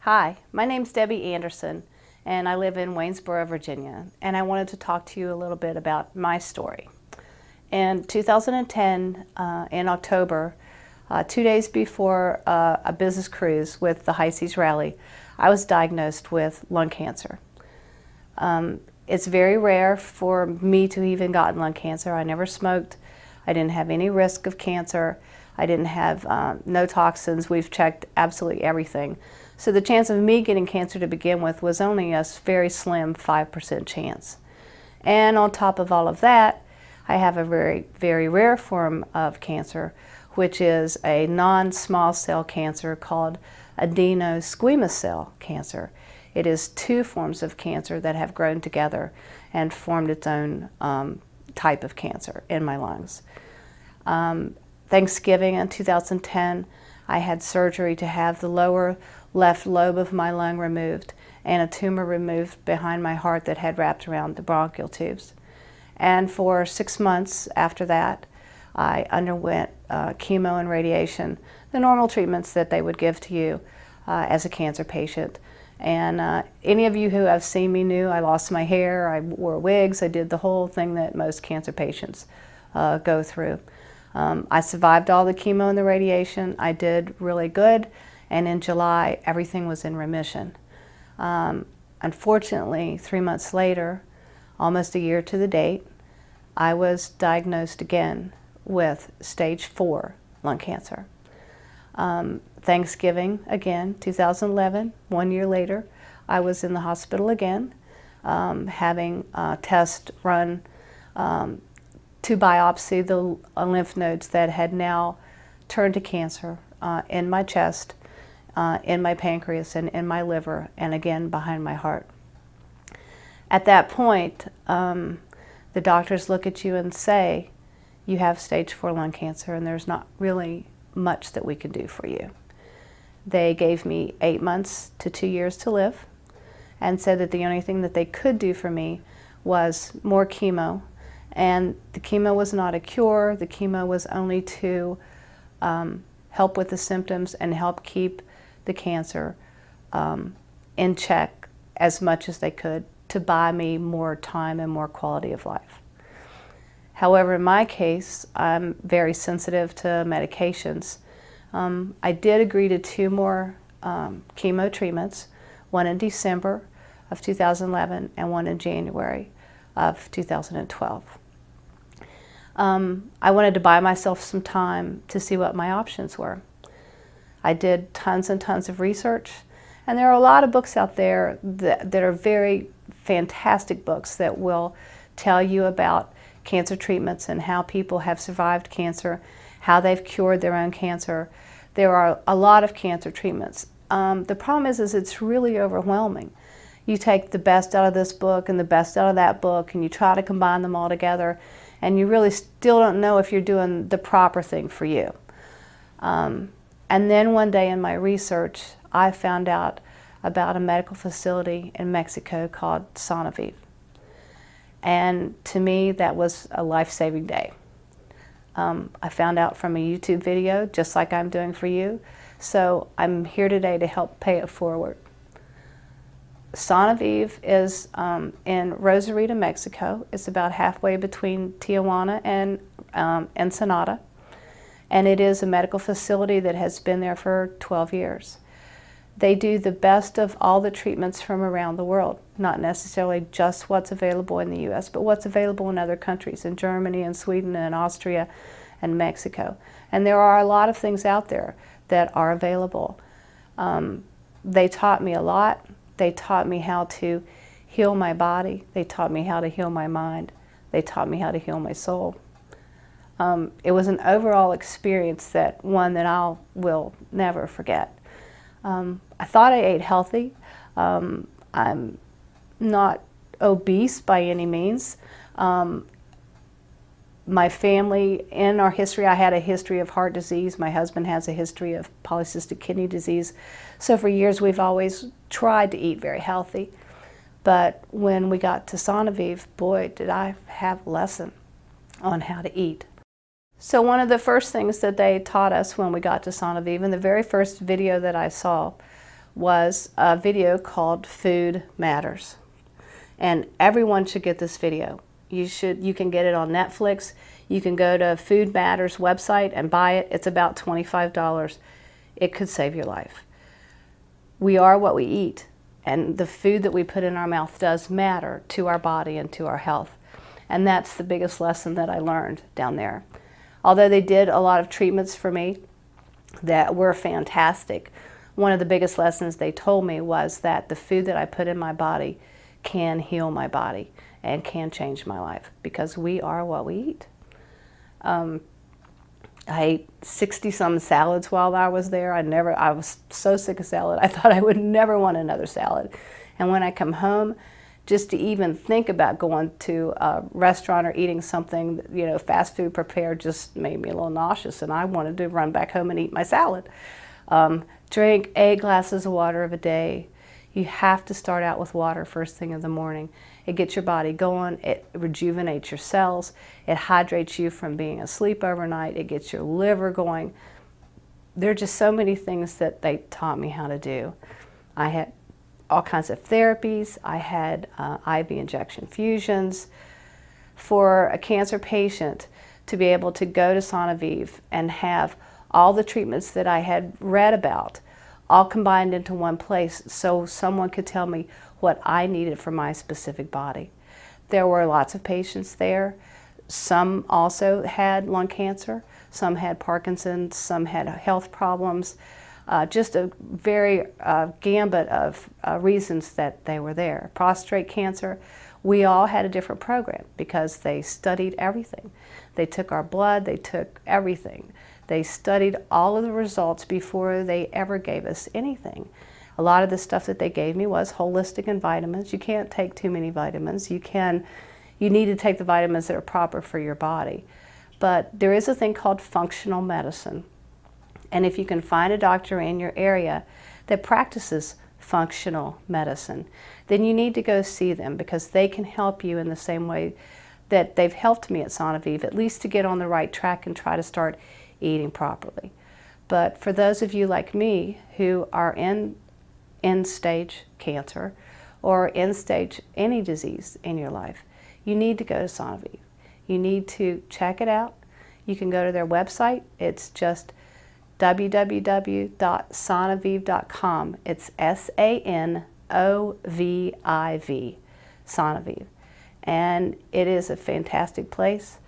Hi, my name's Debbie Anderson, and I live in Waynesboro, Virginia, and I wanted to talk to you a little bit about my story. In 2010, in October, 2 days before a business cruise with the High Seas Rally, I was diagnosed with lung cancer. It's very rare for me to even gotten lung cancer. I never smoked. I didn't have any risk of cancer. I didn't have no toxins. We've checked absolutely everything. So the chance of me getting cancer to begin with was only a very slim 5% chance. And on top of all of that, I have a very rare form of cancer, which is a non-small cell cancer called adenosquamous cell cancer. It is two forms of cancer that have grown together and formed its own type of cancer in my lungs. Thanksgiving in 2010, I had surgery to have the lower left lobe of my lung removed and a tumor removed behind my heart that had wrapped around the bronchial tubes. And for 6 months after that, I underwent chemo and radiation, the normal treatments that they would give to you as a cancer patient. And any of you who have seen me knew I lost my hair, I wore wigs, I did the whole thing that most cancer patients go through. I survived all the chemo and the radiation. I did really good, and in July everything was in remission. Unfortunately, 3 months later, almost a year to the date, I was diagnosed again with stage 4 lung cancer. Thanksgiving again, 2011, 1 year later, I was in the hospital again, having a test run to biopsy the lymph nodes that had now turned to cancer in my chest, in my pancreas, and in my liver, and again behind my heart. At that point, the doctors look at you and say, you have stage 4 lung cancer and there's not really much that we can do for you. They gave me 8 months to 2 years to live and said that the only thing that they could do for me was more chemo. And the chemo was not a cure. The chemo was only to help with the symptoms and help keep the cancer in check as much as they could to buy me more time and more quality of life. However, in my case, I'm very sensitive to medications. I did agree to 2 more chemo treatments, one in December of 2011 and one in January of 2012. I wanted to buy myself some time to see what my options were. I did tons and tons of research, and there are a lot of books out there that are very fantastic books that will tell you about cancer treatments and how people have survived cancer, how they've cured their own cancer. There are a lot of cancer treatments. The problem is it's really overwhelming. You take the best out of this book and the best out of that book and you try to combine them all together, and you really still don't know if you're doing the proper thing for you. And then one day in my research, I found out about a medical facility in Mexico called Sanoviv. And to me, that was a life-saving day. I found out from a YouTube video, just like I'm doing for you, so I'm here today to help pay it forward. Sanoviv is in Rosarito, Mexico. It's about halfway between Tijuana and Ensenada. And it is a medical facility that has been there for 12 years. They do the best of all the treatments from around the world, not necessarily just what's available in the US, but what's available in other countries, in Germany and Sweden and Austria and Mexico. And there are a lot of things out there that are available. They taught me a lot. They taught me how to heal my body. They taught me how to heal my mind. They taught me how to heal my soul. It was an overall experience one that I will never forget. I thought I ate healthy. I'm not obese by any means. My family, in our history, I had a history of heart disease. My husband has a history of polycystic kidney disease. So for years we've always tried to eat very healthy. But when we got to Sanoviv, boy, did I have a lesson on how to eat. So one of the first things that they taught us when we got to Sanoviv, and the very first video that I saw, was a video called Food Matters. And everyone should get this video. You can get it on Netflix. You can go to Food Matters website and buy it. It's about $25. It could save your life. We are what we eat, and the food that we put in our mouth does matter to our body and to our health. And that's the biggest lesson that I learned down there. Although they did a lot of treatments for me that were fantastic, one of the biggest lessons they told me was that the food that I put in my body can heal my body and can change my life, because we are what we eat. I ate 60-some salads while I was there. I was so sick of salad, I thought I would never want another salad. And when I come home, just to even think about going to a restaurant or eating something, you know, fast food prepared, just made me a little nauseous, and I wanted to run back home and eat my salad. Drink 8 glasses of water a day. You have to start out with water first thing in the morning. It gets your body going, it rejuvenates your cells, it hydrates you from being asleep overnight, it gets your liver going. There are just so many things that they taught me how to do. I had all kinds of therapies. I had IV injection fusions. For a cancer patient to be able to go to Sanoviv and have all the treatments that I had read about all combined into one place so someone could tell me what I needed for my specific body. There were lots of patients there. Some also had lung cancer, some had Parkinson's, some had health problems, just a very gambit of reasons that they were there. Prostate cancer, we all had a different program because they studied everything. They took our blood, they took everything. They studied all of the results before they ever gave us anything. A lot of the stuff that they gave me was holistic and vitamins. You can't take too many vitamins. You need to take the vitamins that are proper for your body. But there is a thing called functional medicine. And if you can find a doctor in your area that practices functional medicine, then you need to go see them, because they can help you in the same way that they've helped me at Sanoviv, at least to get on the right track and try to start eating properly. But for those of you like me who are in end-stage cancer or end-stage any disease in your life, you need to go to Sanoviv. You need to check it out. You can go to their website. It's just www.sanoviv.com. It's S-A-N-O-V-I-V, Sanoviv. And it is a fantastic place.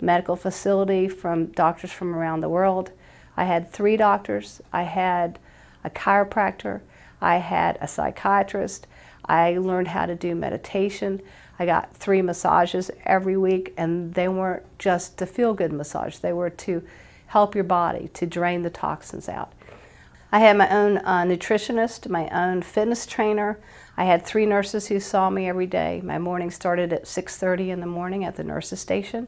Medical facility from doctors from around the world. I had 3 doctors. I had a chiropractor. I had a psychiatrist. I learned how to do meditation. I got 3 massages every week, and they weren't just to feel good massage. They were to help your body, to drain the toxins out. I had my own nutritionist, my own fitness trainer. I had 3 nurses who saw me every day. My morning started at 6:30 in the morning at the nurses station.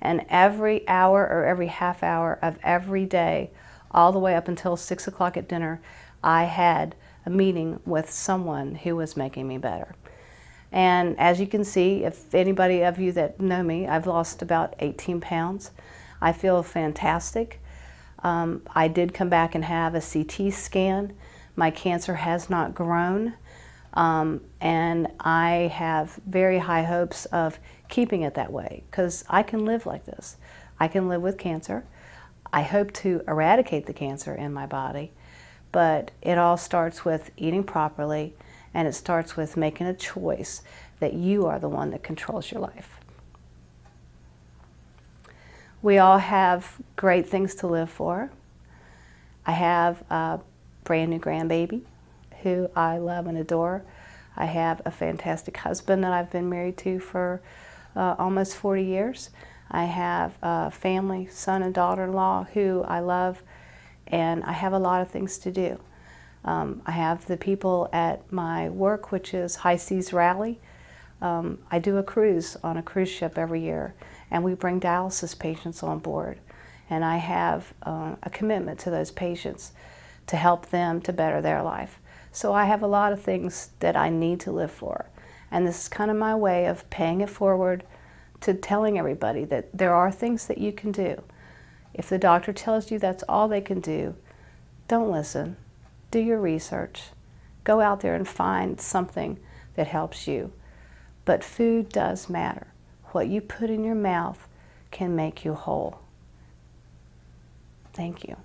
And every hour or every half hour of every day, all the way up until 6 o'clock at dinner, I had a meeting with someone who was making me better. And as you can see, if anybody of you that know me, I've lost about 18 pounds. I feel fantastic. I did come back and have a CT scan. My cancer has not grown. And I have very high hopes of keeping it that way, because I can live like this. I can live with cancer. I hope to eradicate the cancer in my body, but it all starts with eating properly, and it starts with making a choice that you are the one that controls your life. We all have great things to live for. I have a brand new grandbaby who I love and adore. I have a fantastic husband that I've been married to for almost 40 years. I have a family, son and daughter-in-law who I love, and I have a lot of things to do. I have the people at my work, which is High Seas Rally. I do a cruise on a cruise ship every year, and we bring dialysis patients on board. And I have a commitment to those patients to help them to better their life. So I have a lot of things that I need to live for. And this is kind of my way of paying it forward to telling everybody that there are things that you can do. If the doctor tells you that's all they can do, don't listen. Do your research. Go out there and find something that helps you. But food does matter. What you put in your mouth can make you whole. Thank you.